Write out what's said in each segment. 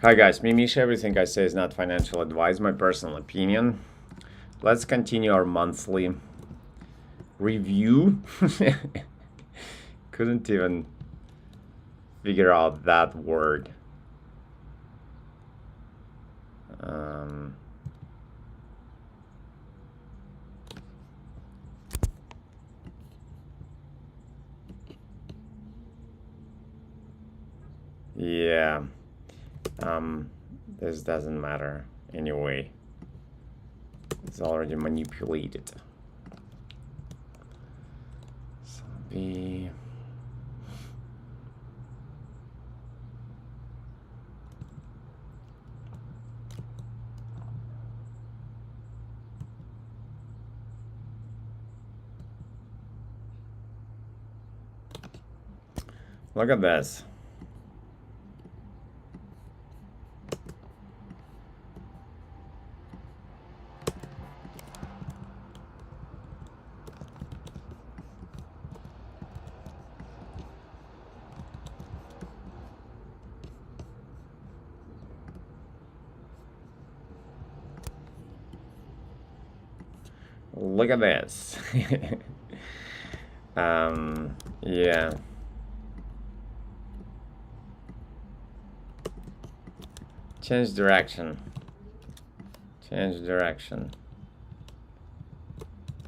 Hi guys, me Misha. Everything I say is not financial advice, my personal opinion. Let's continue our monthly review. Couldn't even figure out that word. Um, yeah. This doesn't matter anyway. It's already manipulated. So B. Look at this. Look at this. Yeah. Change direction. Change direction.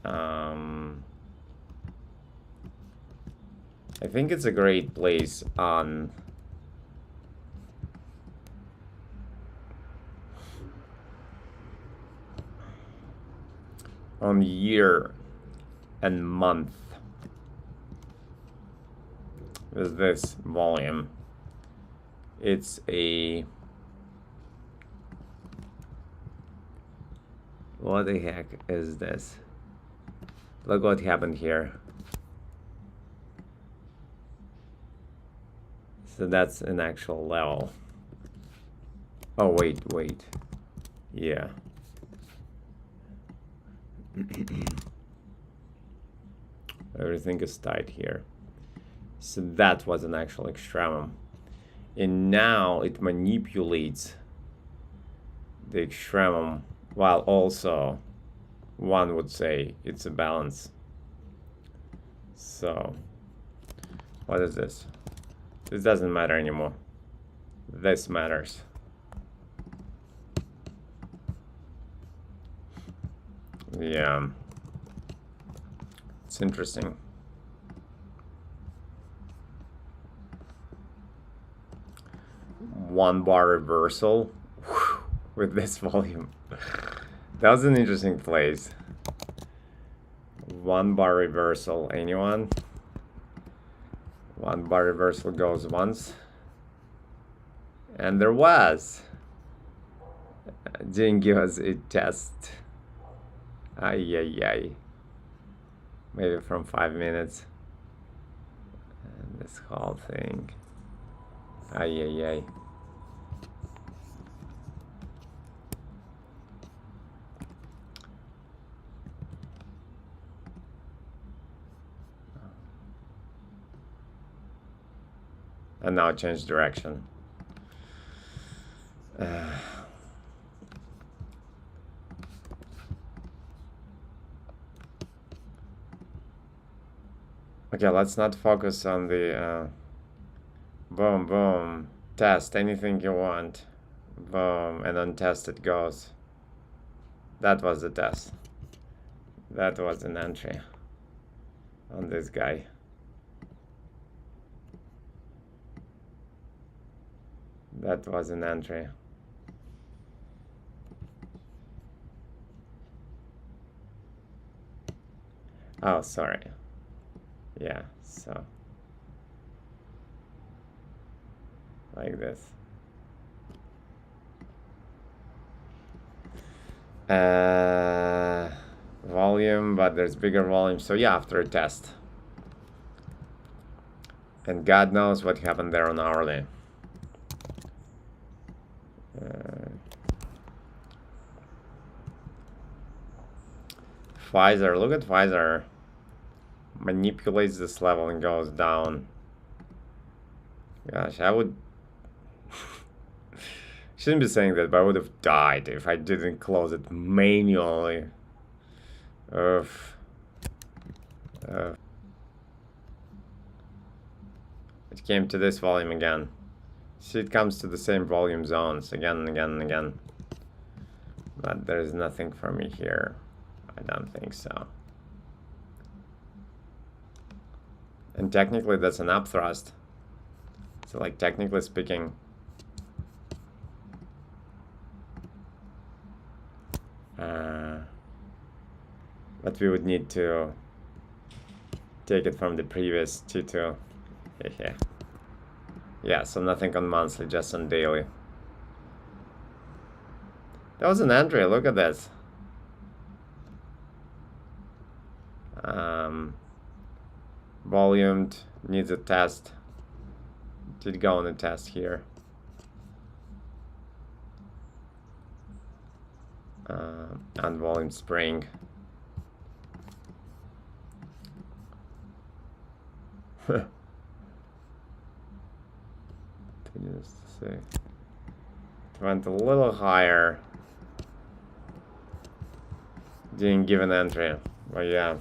I think it's a great place on year and month with this volume. It's a, what the heck is this? Look what happened here. So that's an actual level. Oh, wait. Yeah. Everything is tight here. So that was an actual extremum. And now it manipulates the extremum, while also one would say it's a balance. So what is this? This doesn't matter anymore. This matters. Yeah, it's interesting. One bar reversal with this volume. That was an interesting place. One bar reversal, anyone? One bar reversal goes once. And there was. Didn't give us a test. Ay. Maybe from 5 minutes. And this whole thing. Ay. And now change direction. Okay, let's not focus on the boom, test anything you want, boom, and then test it goes. That was the test. That was an entry on this guy. That was an entry. Oh, sorry. Yeah, so like this. Volume, but there's bigger volume. So yeah, after a test. And God knows what happened there on hourly. Pfizer, look at Pfizer. Manipulates this level and goes down. Gosh, I would Shouldn't be saying that, but I would have died if I didn't close it manually. It came to this volume again. See, it comes to the same volume zones again and again and again. But there's nothing for me here. I don't think so. And technically that's an upthrust. So like technically speaking, but we would need to take it from the previous T2. Yeah, so nothing on monthly, just on daily. That was an entry, look at this. Volumed, needs a test. Did go on a test here. And volume spring. It went a little higher. Didn't give an entry, but yeah.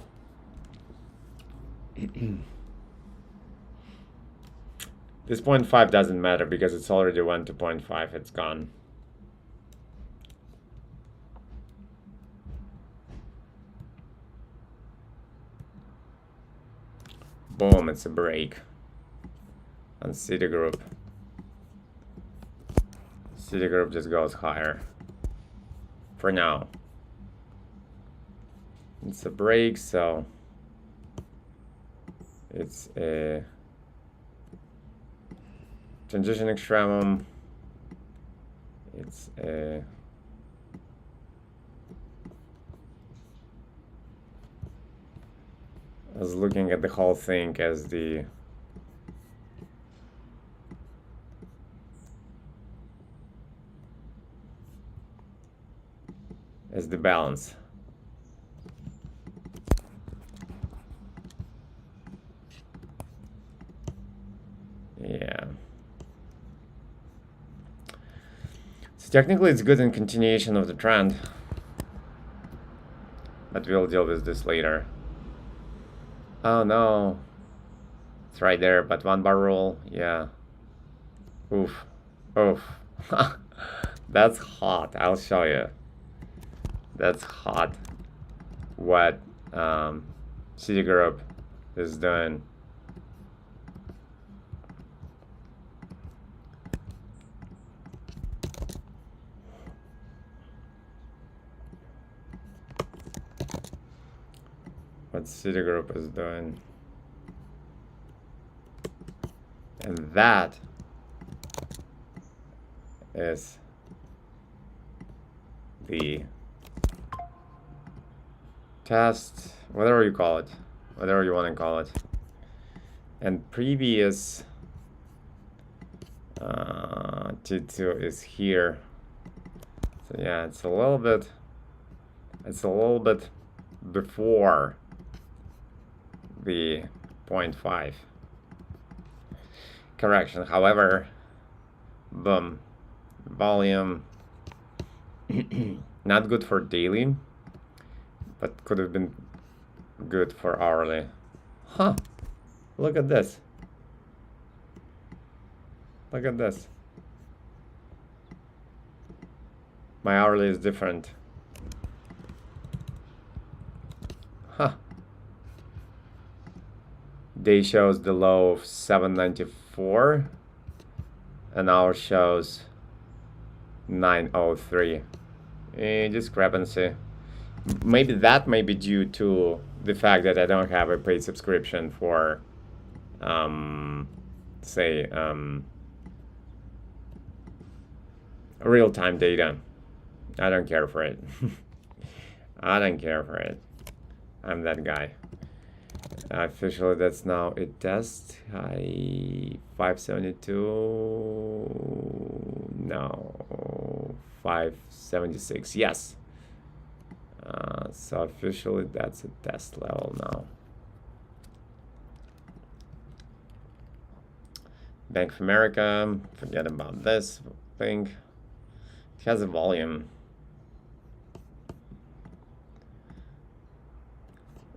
This 0.5 doesn't matter because it's already went to 0.5, it's gone. Boom, it's a break on Citigroup. Citigroup just goes higher for now. It's a break, so it's a transition extremum. It's a I was looking at the whole thing as the balance. Yeah. So technically it's good in continuation of the trend, but we'll deal with this later. Oh no, it's right there, but 1 bar rule, yeah. Oof, oof. That's hot, I'll show you. That's hot what Citigroup is doing. What Citigroup is doing. And that is the test, whatever you call it, whatever you want to call it. And previous T2 is here. So yeah, it's a little bit before the 0.5 correction. However, boom, volume not good for daily, but could have been good for hourly. Huh, look at this. Look at this. My hourly is different. Huh. Day shows the low of 794 and hour shows 903. A discrepancy. Maybe that may be due to the fact that I don't have a paid subscription for say real-time data. I don't care for it. I don't care for it. I'm that guy. Officially, that's now a test. High 572. No, 576. Yes. So officially, that's a test level now. Bank of America. Forget about this thing. It has a volume.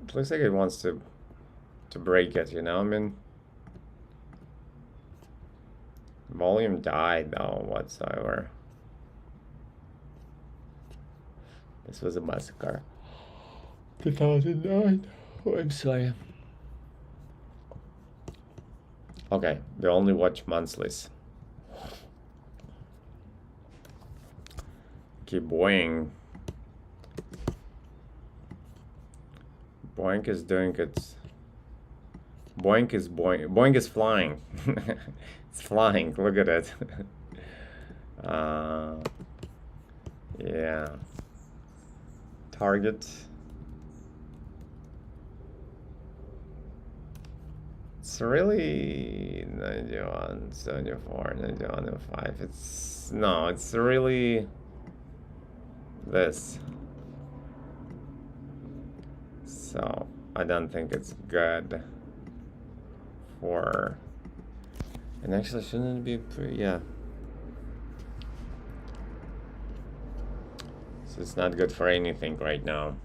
It looks like it wants to break it, you know? I mean, volume died though whatsoever. This was a massacre. 2009. Oh, I'm sorry. Okay, we only watch monthlies. Okay, Boeing. Boeing is doing its... Boeing is Boeing. Boeing is flying. It's flying, look at it. Yeah. Target. It's really 91, 74, 91, 05. It's no, it's really this. So I don't think it's good for. And actually, shouldn't it be pretty? Yeah. So it's not good for anything right now.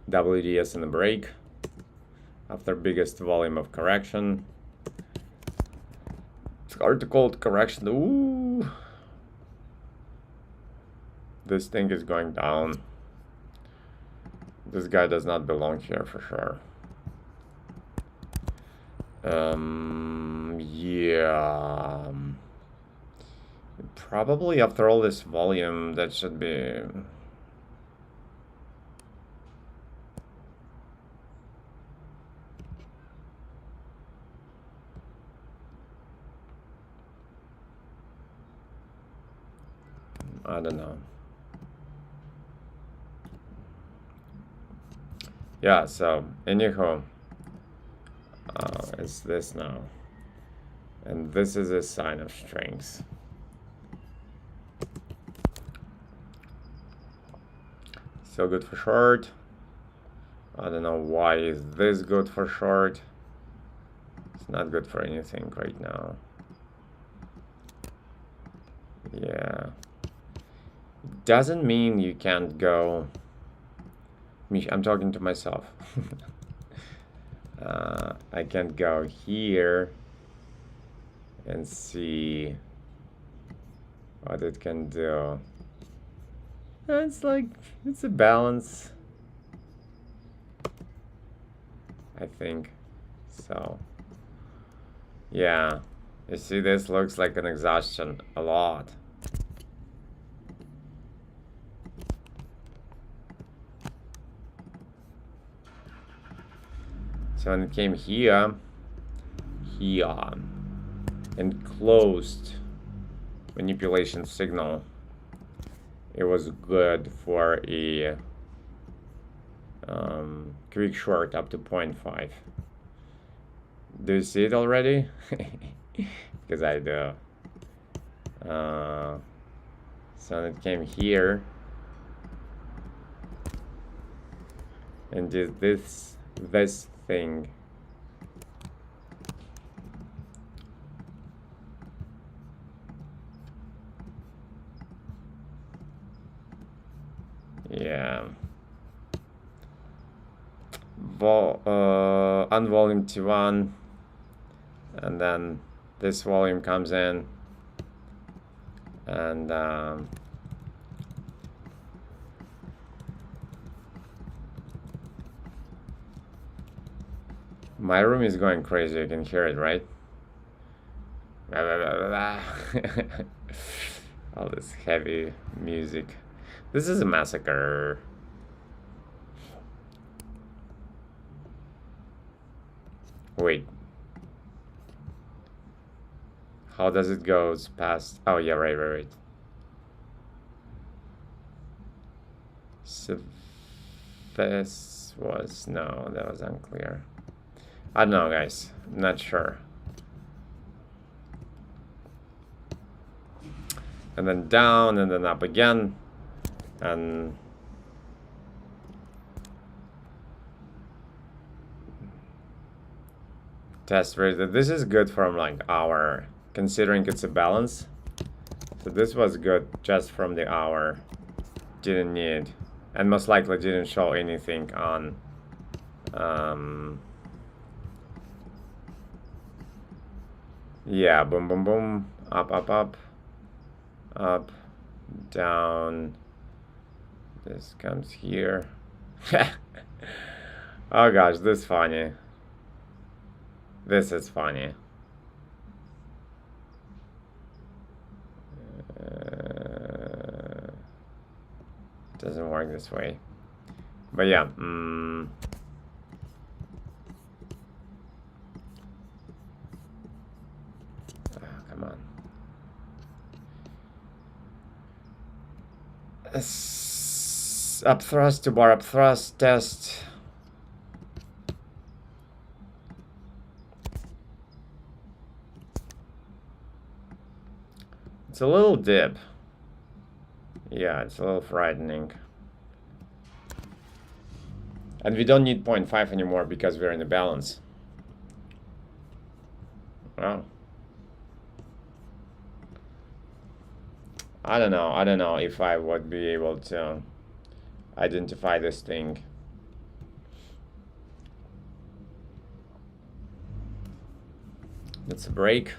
WDS in the break after biggest volume of correction. It's hard to call it correction. Ooh, this thing is going down. This guy does not belong here for sure. Yeah. Probably after all this volume, that should be. I don't know. Yeah, so anyhow, it's this now. And this is a sign of strength. So good for short. I don't know why is this good for short. It's not good for anything right now. Yeah. Doesn't mean you can't go. Misha, I'm talking to myself. I can go here and see what it can do. It's like, it's a balance, I think. So, yeah. You see, this looks like an exhaustion a lot. So when it came here, and closed manipulation signal, it was good for a quick short up to 0.5. Do you see it already? Because I do. So when it came here and did this thing. Yeah. Unvolume T1, and then this volume comes in, and my room is going crazy. You can hear it, right? All this heavy music. This is a massacre. Wait. How does it go past? Oh, yeah, right. So this was, no, that was unclear. I don't know, guys. I'm not sure. And then down, and then up again. And Test rate. This is good from like hour, considering it's a balance. So this was good just from the hour. Didn't need, and most likely didn't show anything on yeah, boom, boom, boom, up, up, up, up, down. This comes here. Oh gosh, this is funny. This is funny. Doesn't work this way. But yeah. Oh, come on. Up thrust to bar up thrust test. It's a little dip. Yeah, it's a little frightening. And we don't need 0.5 anymore because we're in a balance. Well, I don't know. I don't know if I would be able to identify this thing. Let's break.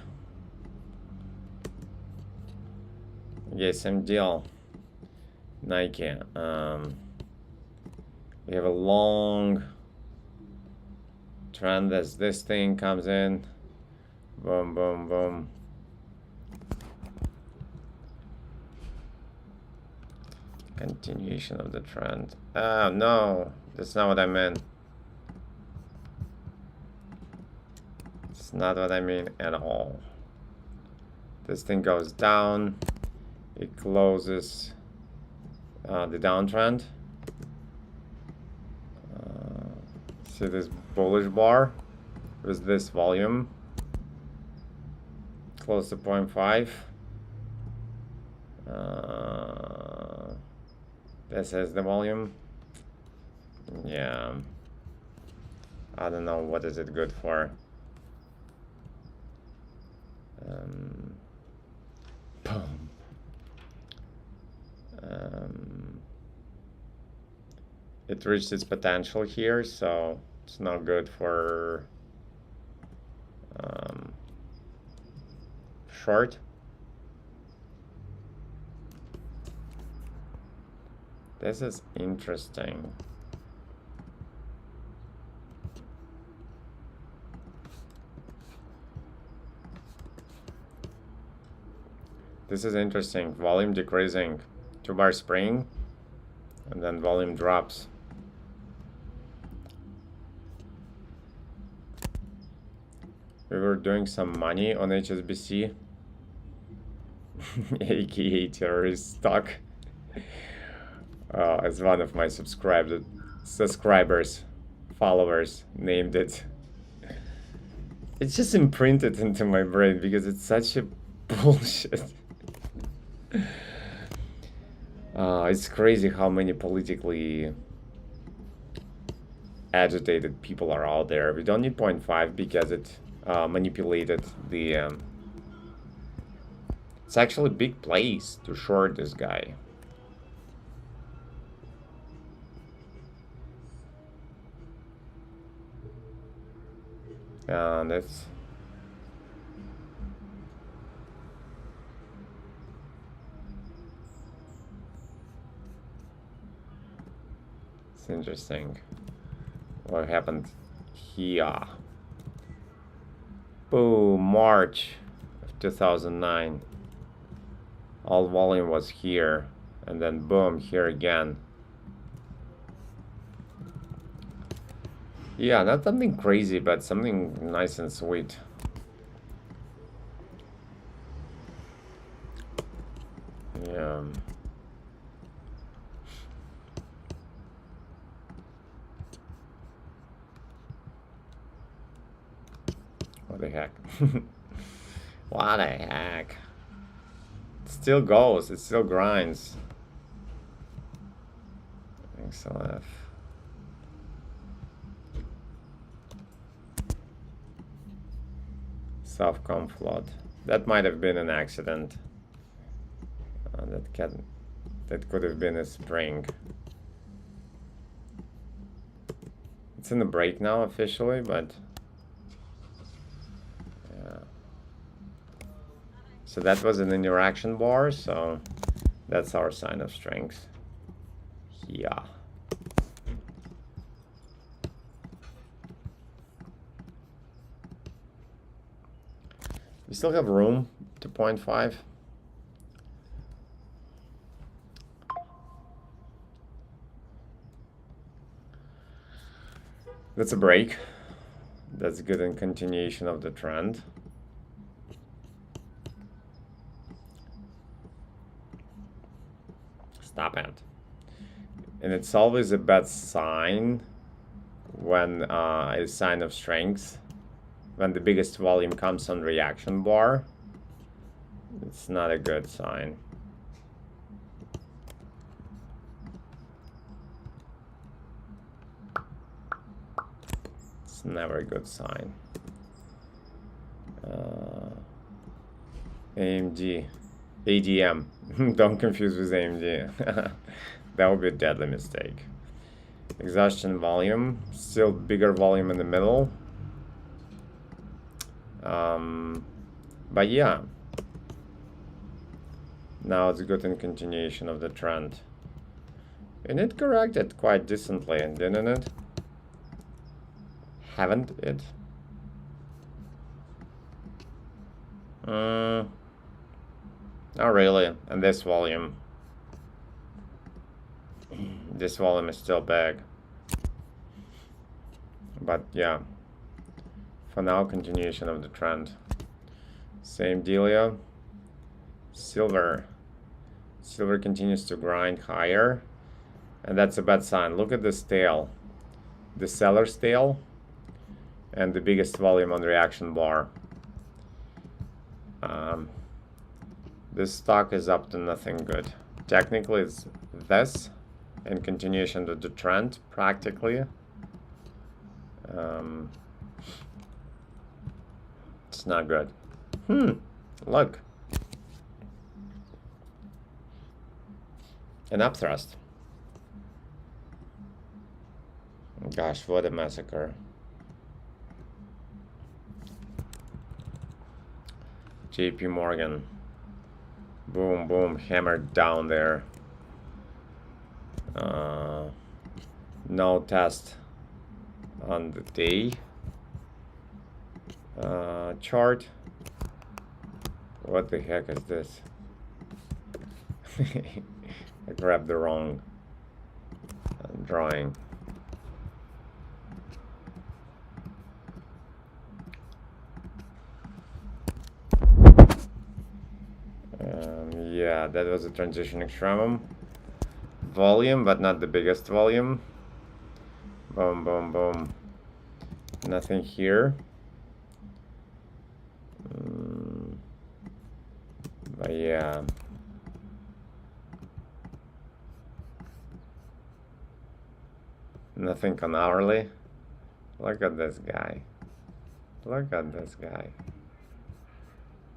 Yes, same deal. Nike. We have a long trend as this thing comes in. Boom, boom, boom. Continuation of the trend. Oh, no. That's not what I meant. It's not what I mean at all. This thing goes down. It closes the downtrend. See this bullish bar with this volume close to 0.5. This is the volume. Yeah, I don't know what is it good for. Boom. It reached its potential here, so it's not good for short. This is interesting. This is interesting. Volume decreasing, 2-bar spring, and then volume drops. We were doing some money on HSBC, aka terrorist stock. As one of my subscribers, followers named it. It's just imprinted into my brain because it's such a bullshit. It's crazy how many politically agitated people are out there. We don't need 0.5 because it manipulated the... It's actually a big place to short this guy. That's... It's interesting. What happened here? Boom, March of 2009. All volume was here, and then boom, here again. Yeah, not something crazy, but something nice and sweet. Yeah. What the heck? What the heck? It still goes, it still grinds. XLF. Self-com flood. That might have been an accident. That could have been a spring. It's in the break now officially, but yeah. So that was an interaction bar, so that's our sign of strength. Yeah. We still have room to 0.5. That's a break. That's good in continuation of the trend. Stop it. And it's always a bad sign when a sign of strength, when the biggest volume comes on reaction bar. It's not a good sign. It's never a good sign. AMD. ADM. Don't confuse with AMD. That would be a deadly mistake. Exhaustion volume. Still bigger volume in the middle. But yeah. Now it's good in continuation of the trend. And it corrected quite decently, didn't it? Haven't it? Not really. And this volume. This volume is still big. But yeah. For now, continuation of the trend. Same dealio. Silver. Silver continues to grind higher. And that's a bad sign. Look at this tail. The seller's tail. And the biggest volume on the reaction bar. This stock is up to nothing good. Technically, it's this and continuation of the trend, practically. It's not good. Look. An upthrust. Gosh, what a massacre. JP Morgan. Boom, boom, hammered down there. No test on the day chart. What the heck is this? I grabbed the wrong drawing. Yeah, that was a transition extremum. Volume, but not the biggest volume. Boom, boom, boom. Nothing here. But yeah. Nothing on hourly. Look at this guy. Look at this guy.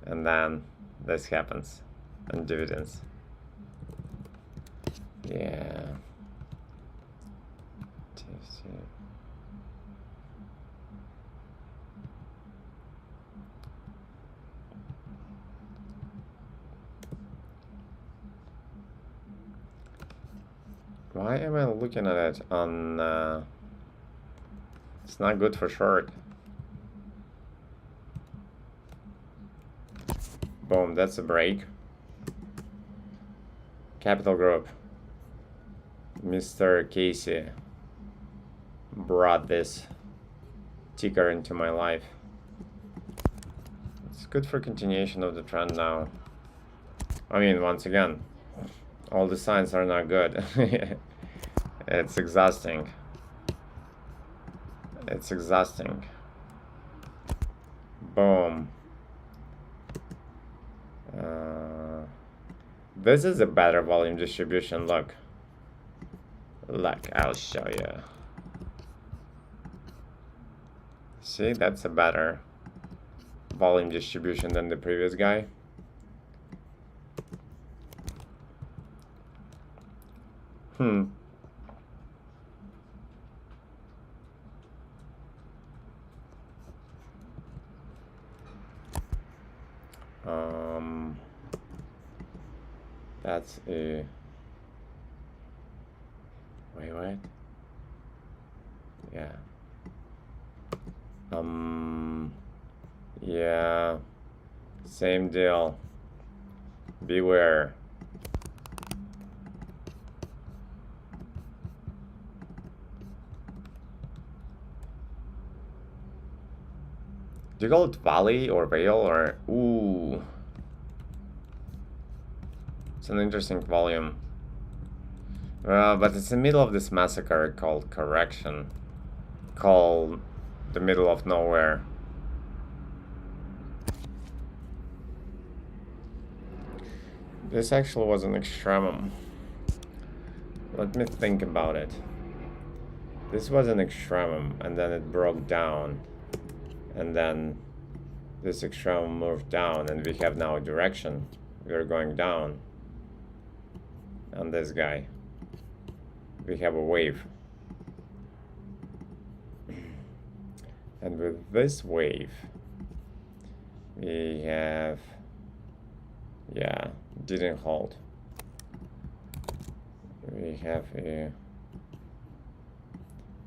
And then this happens on dividends. Yeah. Why am I looking at it on... it's not good for short. Boom, that's a break. Capital Group. Mr. Casey brought this ticker into my life. It's good for continuation of the trend now. I mean, once again, all the signs are not good. It's exhausting. It's exhausting. Boom. This is a better volume distribution. Look. Look, I'll show you. See, that's a better volume distribution than the previous guy. That's a... Wait, what? Yeah. Yeah. Same deal. Beware. Do you call it valley or vale or... Ooh. It's an interesting volume. But it's in the middle of this massacre called correction. Called the middle of nowhere. This actually was an extremum. Let me think about it. This was an extremum, and then it broke down. And then this extremum moved down, and we have now a direction. We are going down. And this guy. We have a wave. And with this wave, we have... Yeah, didn't hold. We have a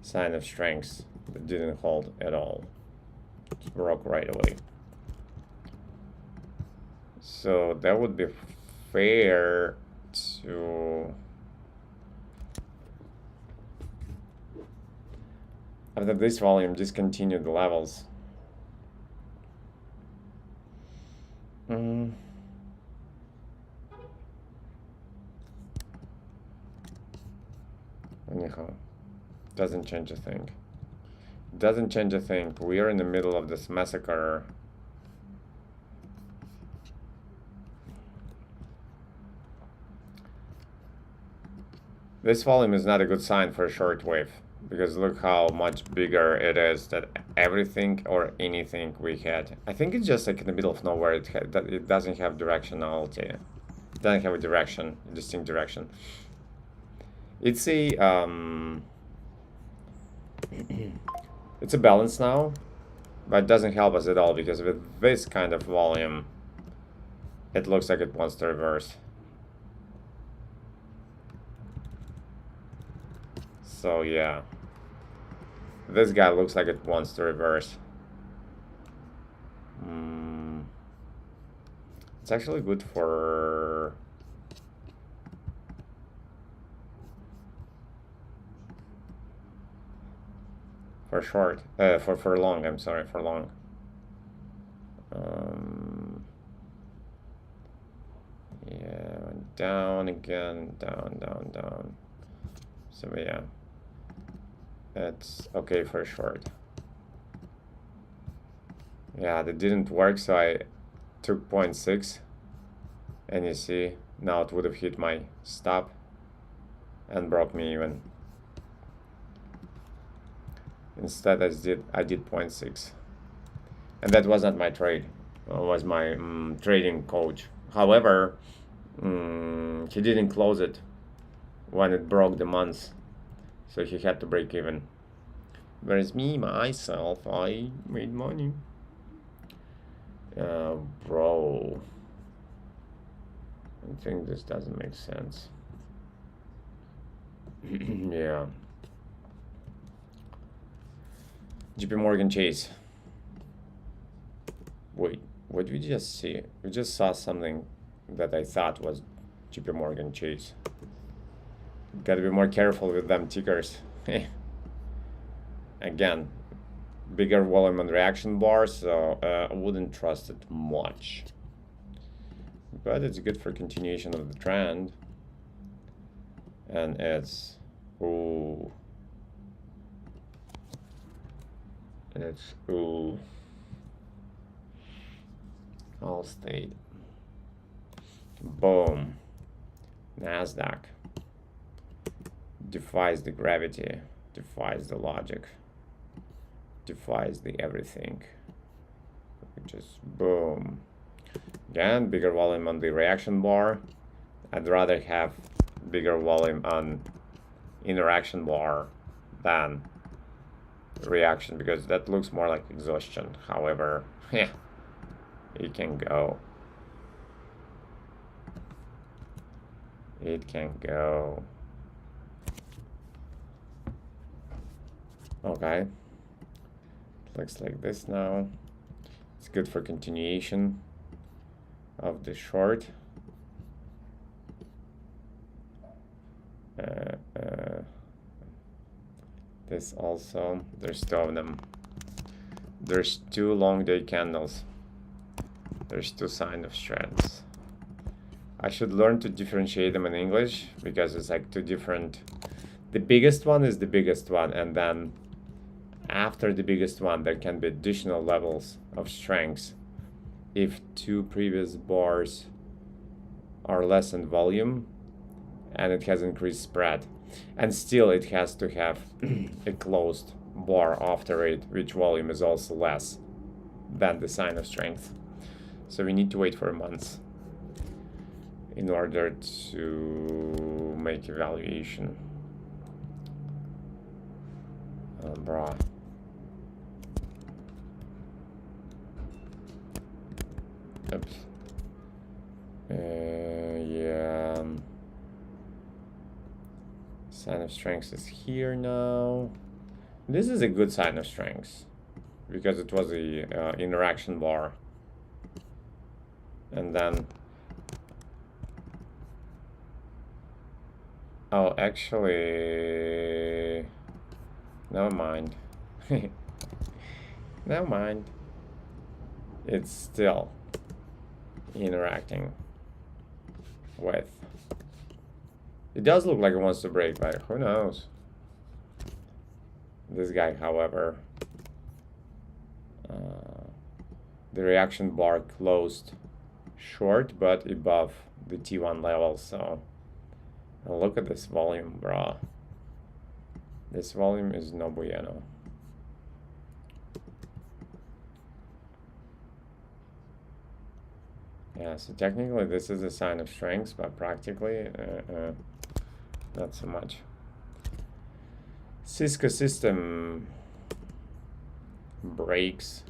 sign of strength that didn't hold at all. It broke right away. So that would be fair to... After this volume, discontinue the levels. Anyhow, doesn't change a thing. Doesn't change a thing. We are in the middle of this massacre. This volume is not a good sign for a short wave, because look how much bigger it is than everything or anything we had. I think it's just like in the middle of nowhere. It doesn't have directionality. It doesn't have a direction, a distinct direction. It's a it's a balance now, but it doesn't help us at all, because with this kind of volume, it looks like it wants to reverse. So yeah, this guy looks like it wants to reverse. It's actually good for... For short, for long, I'm sorry, for long. Yeah, down again, down. So yeah, it's okay for short. Yeah, that didn't work, so I took 0.6, and you see, now it would have hit my stop and broke me even. Instead, I did 0.6, and that was not my trade. It was my trading coach. However, he didn't close it when it broke the month, so he had to break even. Whereas me, myself, I made money. Bro, I think this doesn't make sense. Yeah. JP Morgan Chase. Wait, what did we just see? We just saw something that I thought was JP Morgan Chase. Gotta be more careful with them tickers. Again, bigger volume and reaction bar, so I wouldn't trust it much. But it's good for continuation of the trend. And it's... Ooh. It's... Ooh. Allstate. Boom. NASDAQ. Defies the gravity. Defies the logic. Defies the everything. just boom. Again, bigger volume on the reaction bar. I'd rather have bigger volume on interaction bar than reaction, because that looks more like exhaustion. However, yeah, it can go. It can go. Okay. Looks like this now. It's good for continuation of the short. This also, there's two of them. There's two long day candles. There's two signs of strengths. I should learn to differentiate them in English, because it's like two different. The biggest one is the biggest one, and then after the biggest one there can be additional levels of strengths if two previous bars are less in volume and it has increased spread, and still it has to have a closed bar after it, which volume is also less than the sign of strength. So we need to wait for a month in order to make evaluation. Bruh. Oops. Yeah. Sign of strength is here now. This is a good sign of strength because it was a interaction bar, and then oh, actually, never mind. Never mind. It's still interacting with. It does look like it wants to break, but who knows? This guy, however, the reaction bar closed short, but above the T1 level. So look at this volume, bro. This volume is no bueno. Yeah, so technically this is a sign of strength, but practically not so much. Cisco system breaks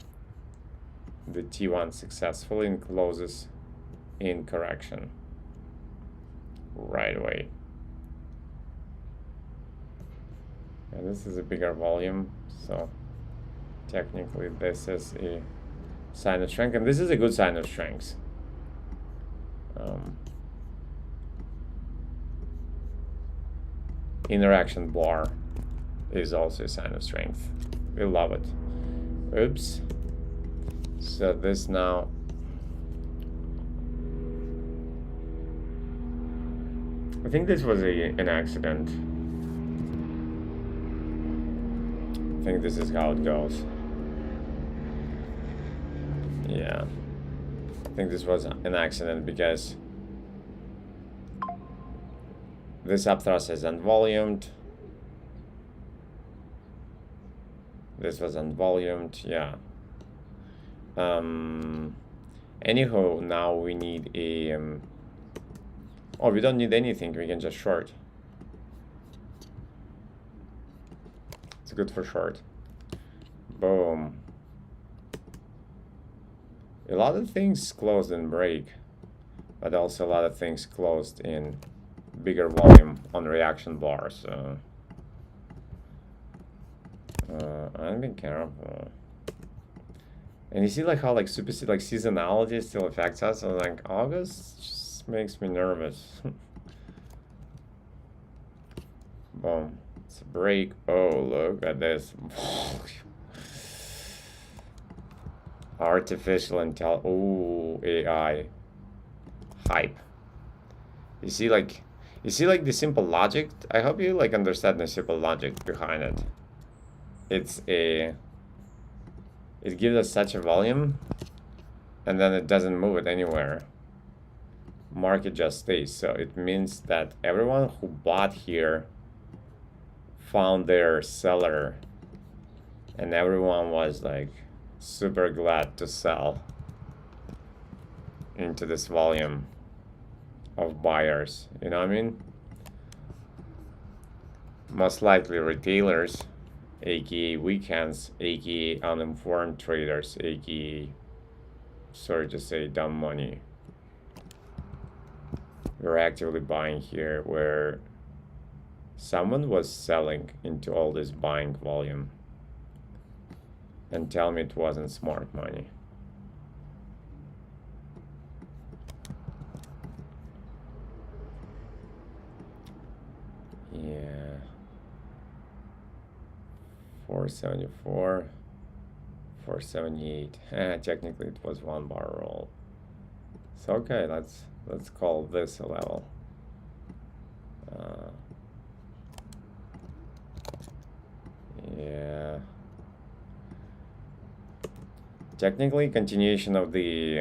the T1 successfully and closes in correction right away. And this is a bigger volume, so technically this is a sign of strength, and this is a good sign of strength. Interaction bar is also a sign of strength. We love it. Oops. So this now. I think this was an accident. I think this is how it goes. Yeah. I think this was an accident because this upthrust is unvolumed. This was unvolumed, yeah. Anyhow, now we need a. Oh, we don't need anything. We can just short. It's good for short. Boom. A lot of things closed in break, but also a lot of things closed in bigger volume on reaction bar. So I'm being careful. And you see like how like like seasonality still affects us. So like August just makes me nervous. Boom. It's a break. Oh, look at this. Artificial intelligence. Oh, AI. Hype. You see like the simple logic? I hope you like understand the simple logic behind it. It gives us such a volume, and then it doesn't move it anywhere. Market just stays. So it means that everyone who bought here found their seller, and everyone was like super glad to sell into this volume of buyers. You know what I mean? Most likely retailers, aka weekends, aka uninformed traders, aka, sorry to say, dumb money. We're actively buying here where someone was selling into all this buying volume. And tell me it wasn't smart money. Yeah. 474. 478. Technically it was 1 bar roll. So okay, let's call this a level. Yeah. Technically, continuation of the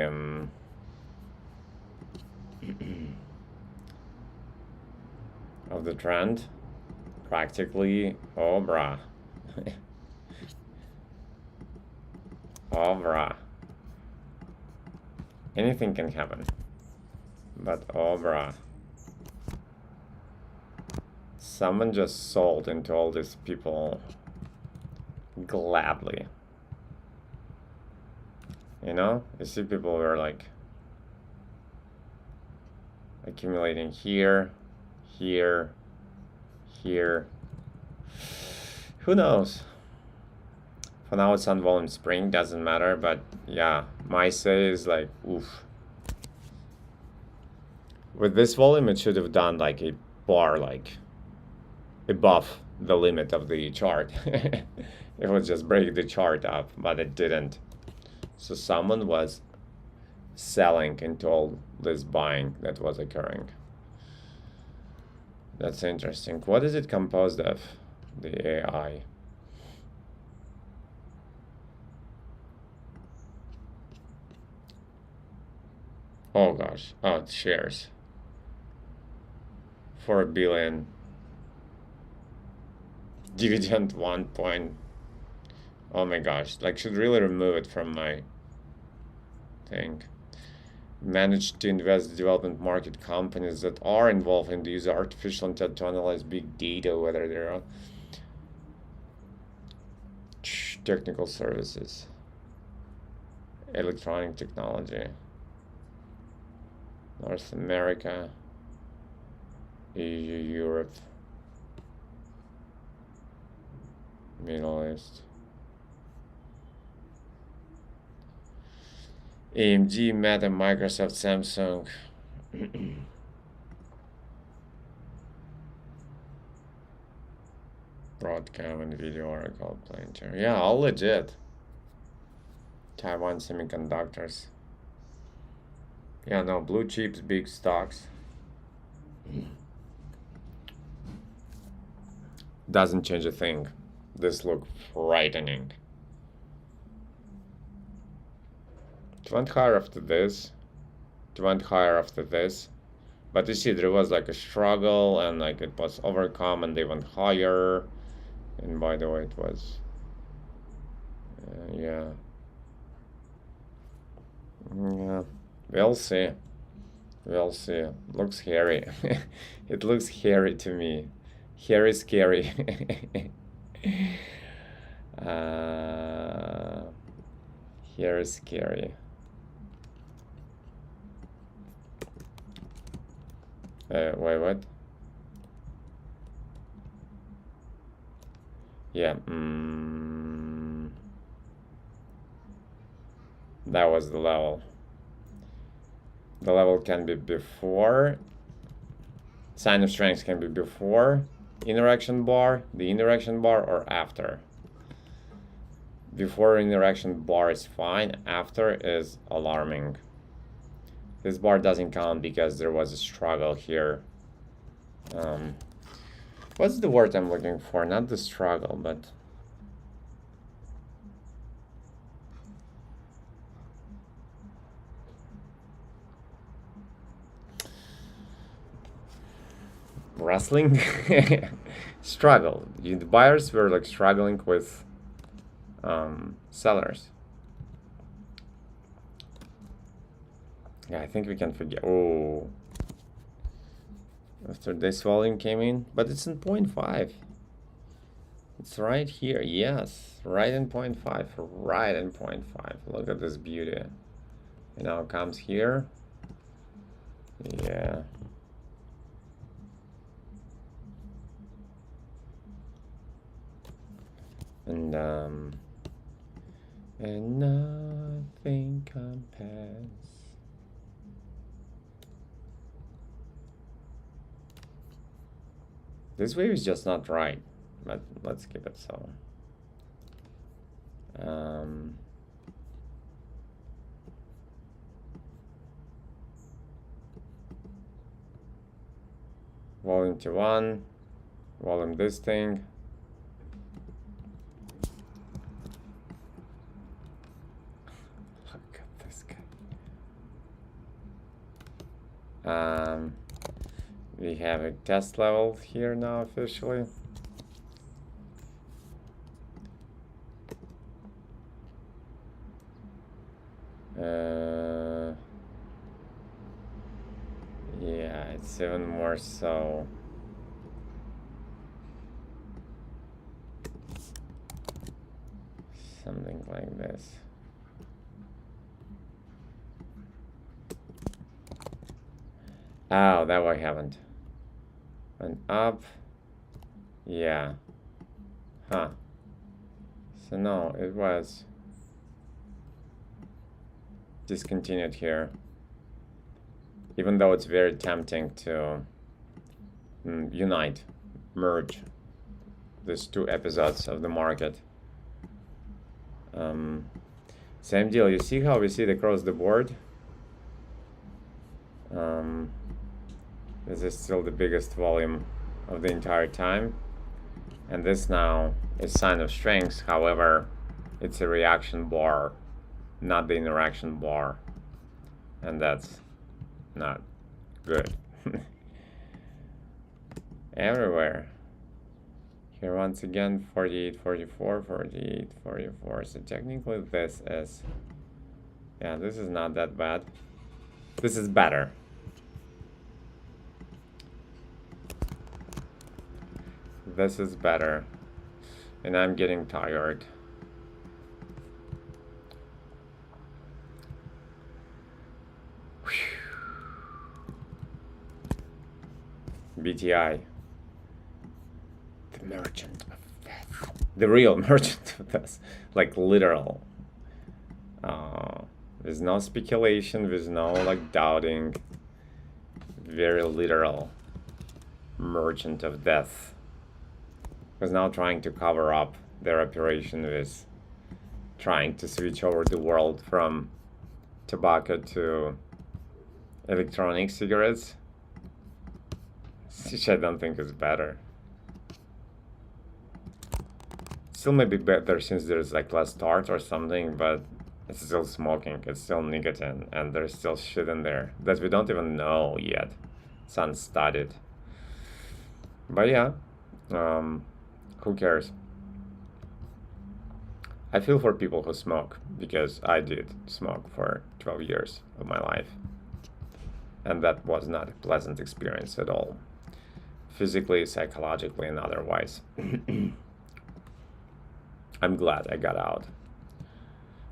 of the trend. Practically, oh brah. Oh brah. Anything can happen. But oh brah. Someone just sold into all these people gladly. You know? You see people were like accumulating here, here, here. Who knows? For now it's on volume spring, doesn't matter, but yeah, my say is like, oof. With this volume it should have done like a bar like above the limit of the chart. It would just break the chart up, but it didn't. So someone was selling into all this buying that was occurring. That's interesting. What is it composed of, the AI? Oh gosh, oh, it's shares. 4 billion. Dividend 1 point. Oh my gosh, like should really remove it from my thing. Managed to invest development market companies that are involved in the use of artificial intelligence to analyze big data, whether they're technical services, electronic technology, North America, Asia, Europe, Middle East. AMD, Meta, Microsoft, Samsung. Broadcom, Nvidia, Oracle, Palantir. Yeah, all legit. Taiwan Semiconductors. Yeah, no, blue chips, big stocks. Doesn't change a thing. This look frightening. It went higher after this. It went higher after this. But you see, there was like a struggle and like it was overcome and they went higher. And by the way, it was... yeah. Yeah. We'll see. We'll see. Looks hairy. It looks hairy to me. Hairy scary. Hairy scary. Wait, what? Yeah. That was the level. The level can be before. Sign of strength can be before interaction bar, the interaction bar, or after. Before interaction bar is fine. After is alarming. This bar doesn't count because there was a struggle here. What's the word I'm looking for? Not the struggle, but... wrestling? Struggle. The buyers were like struggling with sellers. Yeah, I think we can forget. Oh, after this volume came in, but it's in 0.5. It's right here. Yes, right in 0.5. Right in 0.5. Look at this beauty. And now it comes here. Yeah. And nothing compares. This wave is just not right, but let's keep it so. Volume to 1, volume this thing. Look at this guy. We have a test level here now officially. Yeah, it's even more so. Something like this. Oh, that I haven't. And up. Yeah. Huh. So no, it was discontinued here. Even though it's very tempting to unite, merge these two episodes of the market. Same deal. You see how we see it across the board? This is still the biggest volume of the entire time. And this now is sign of strength. However, it's a reaction bar, not the interaction bar. And that's not good. Everywhere. Here once again, 48, 44, 48, 44. So technically this is, yeah, this is not that bad. This is better. This is better. And I'm getting tired. BTI. The merchant of death. The real merchant of death. Like literal. There's no speculation. There's no like doubting. Very literal. Merchant of death. Was now trying to cover up their operation with trying to switch over the world from tobacco to electronic cigarettes, which I don't think is better. Still may be better since there's like less tart or something, but it's still smoking, it's still nicotine, and there's still shit in there that we don't even know yet. It's unstudied. But yeah, who cares? I feel for people who smoke, because I did smoke for 12 years of my life. And that was not a pleasant experience at all. Physically, psychologically, and otherwise. I'm glad I got out.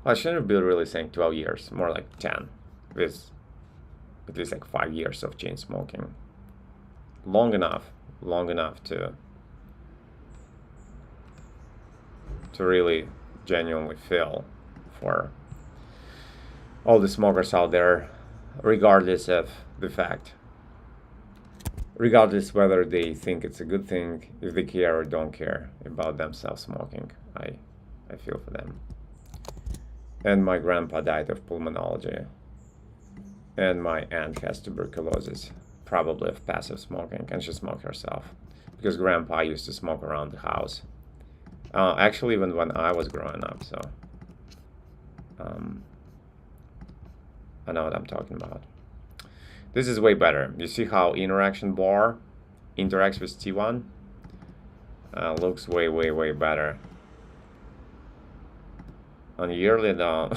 I shouldn't be really saying 12 years, more like 10, with at least like 5 years of chain smoking. Long enough to really genuinely feel for all the smokers out there, regardless of the fact, regardless whether they think it's a good thing, if they care or don't care about themselves smoking. I feel for them. And my grandpa died of pulmonology, and my aunt has tuberculosis, probably of passive smoking, and she smoked herself because grandpa used to smoke around the house. Actually, even when I was growing up, so I know what I'm talking about. This is way better. You see how interaction bar interacts with T1? Looks way better. On yearly though,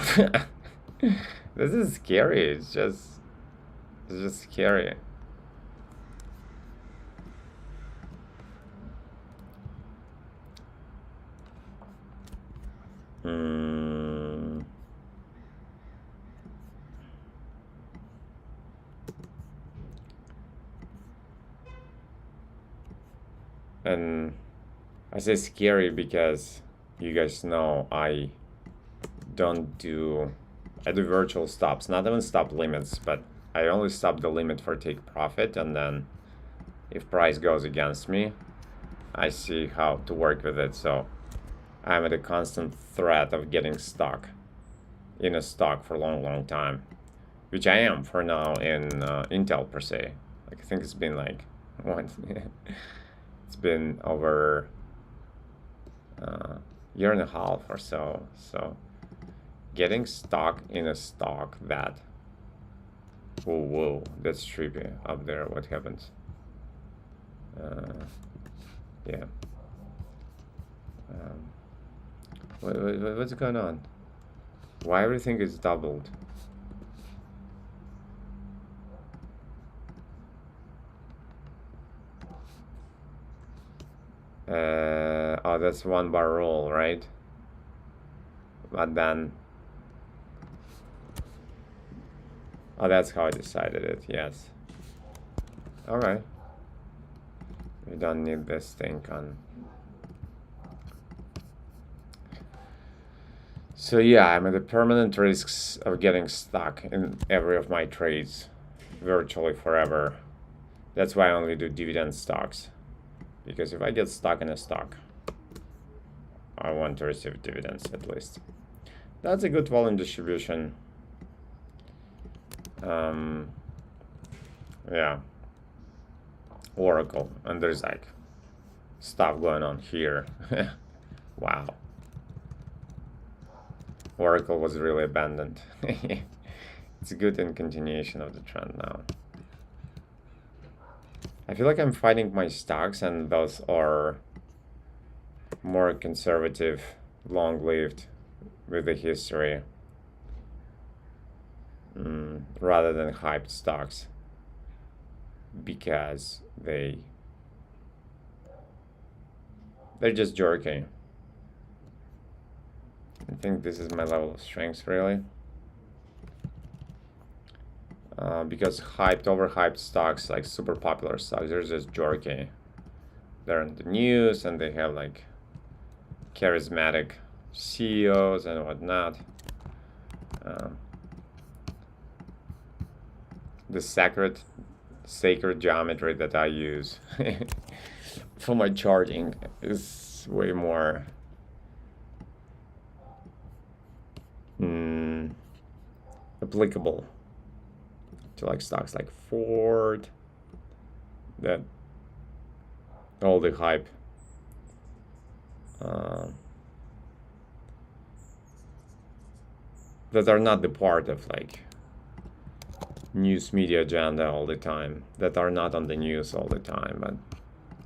this is scary. It's just It's just scary. And I say scary because you guys know I do virtual stops, not even stop limits, but I only stop the limit for take profit, and then if price goes against me, I see how to work with it. So I'm at a constant threat of getting stuck in a stock for a long time, which I am for now in Intel per se. Like, I think it's been like it's been over a year and a half or so. So getting stuck in a stock that, whoa, that's trippy up there. What happens? Yeah. What's going on? Why everything is doubled? Oh, that's 1 bar rule, right? But then, oh, that's how I decided it. Yes. All right. We don't need this thing on. So yeah, I'm at the permanent risks of getting stuck in every of my trades, virtually forever. That's why I only do dividend stocks, because if I get stuck in a stock, I want to receive dividends at least. That's a good volume distribution. Yeah. Oracle, and there's like stuff going on here. Wow. Oracle was really abandoned. It's good in continuation of the trend now. I feel like I'm fighting my stocks, and those are more conservative, long-lived, with the history, rather than hyped stocks, because they're just jerky. I think this is my level of strength, really. Because overhyped stocks, like super popular stocks, they're just jerky. They're in the news, and they have like charismatic CEOs and whatnot. The sacred geometry that I use for my charting is way more applicable to like stocks like Ford, that all the hype that are not the part of like news media agenda all the time, that are not on the news all the time, but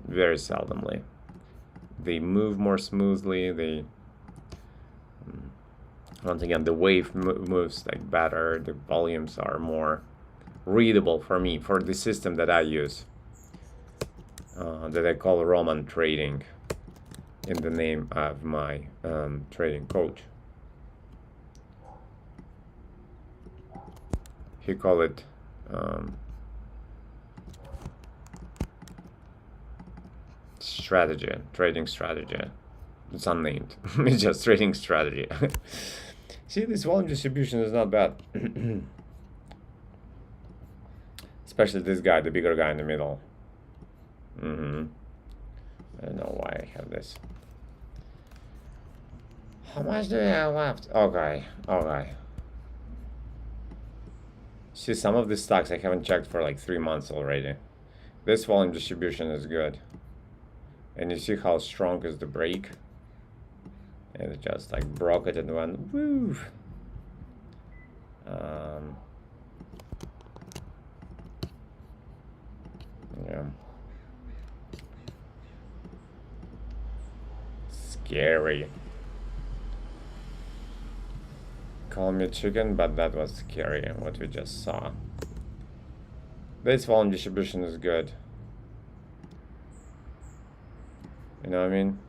very seldomly. They move more smoothly. They, once again, the wave moves like better. The volumes are more readable for me, for the system that I use, that I call Roman trading, in the name of my trading coach. He called it strategy, trading strategy. It's unnamed. It's just trading strategy. See, this volume distribution is not bad. Especially this guy, the bigger guy in the middle. I don't know why I have this. How much do we have left? Okay. See, some of these stocks I haven't checked for like 3 months already. This volume distribution is good. And you see how strong is the break? And it just like broke it and went woo. Yeah. Scary. Call me chicken, but that was scary what we just saw. This volume distribution is good. You know what I mean?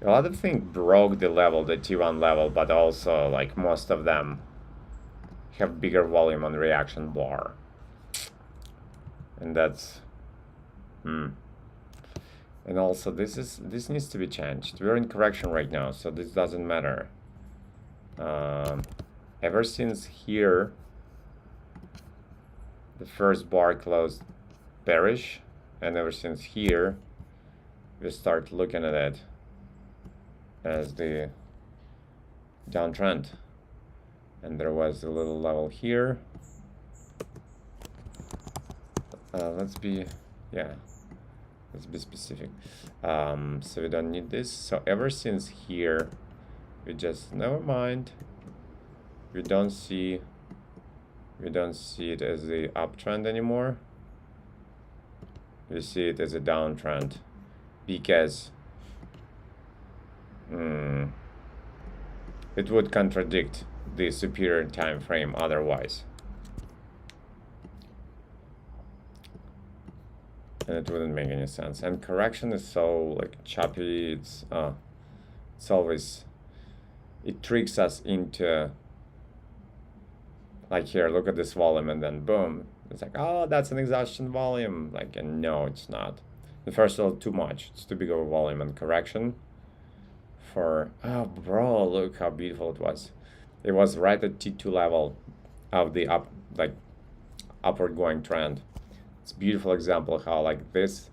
A lot of things broke the level, the T1 level, but also like most of them have bigger volume on reaction bar. And that's and also this needs to be changed. We're in correction right now, so this doesn't matter. Ever since here the first bar closed bearish, and ever since here we start looking at it as the downtrend, and there was a little level here. Let's be specific. So we don't need this. So ever since here we just never mind, we don't see it as the uptrend anymore. We see it as a downtrend because it would contradict the superior time frame otherwise, and it wouldn't make any sense. And correction is so like choppy. It's always, it tricks us into, like, here, look at this volume, and then boom, it's like, oh, that's an exhaustion volume. Like, and no, it's not. First of all, too much. It's too big of a volume. And correction for, oh bro, look how beautiful it was. It was right at T2 level of the upward going trend. It's a beautiful example of how like this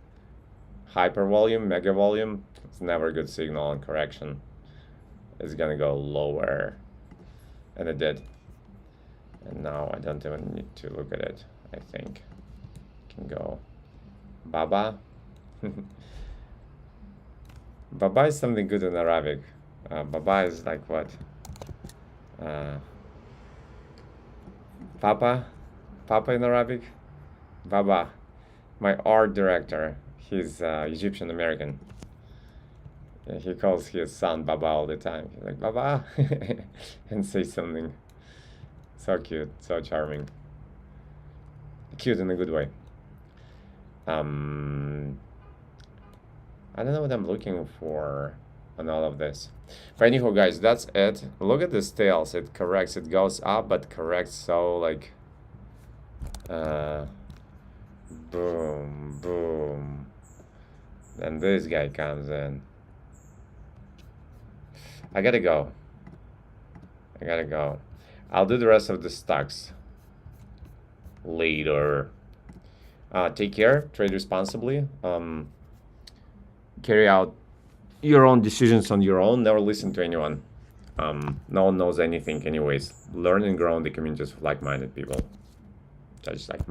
hyper volume, mega volume, it's never a good signal on correction. It's gonna go lower, and it did. And now I don't even need to look at it. I think I can go Baba. Baba is something good in Arabic. Baba is like what? Papa in Arabic. Baba, my art director, he's Egyptian American. He calls his son Baba all the time. He's like, Baba, and say something. So cute, so charming. Cute in a good way. I don't know what I'm looking for on all of this. But anyhow, guys, that's it. Look at this tails. It corrects. It goes up, but corrects so like... boom, boom. Then this guy comes in. I gotta go. I'll do the rest of the stocks later. Take care. Trade responsibly. Carry out your own decisions on your own. Never listen to anyone. No one knows anything anyways. Learn and grow in the communities of like-minded people. Just like mine.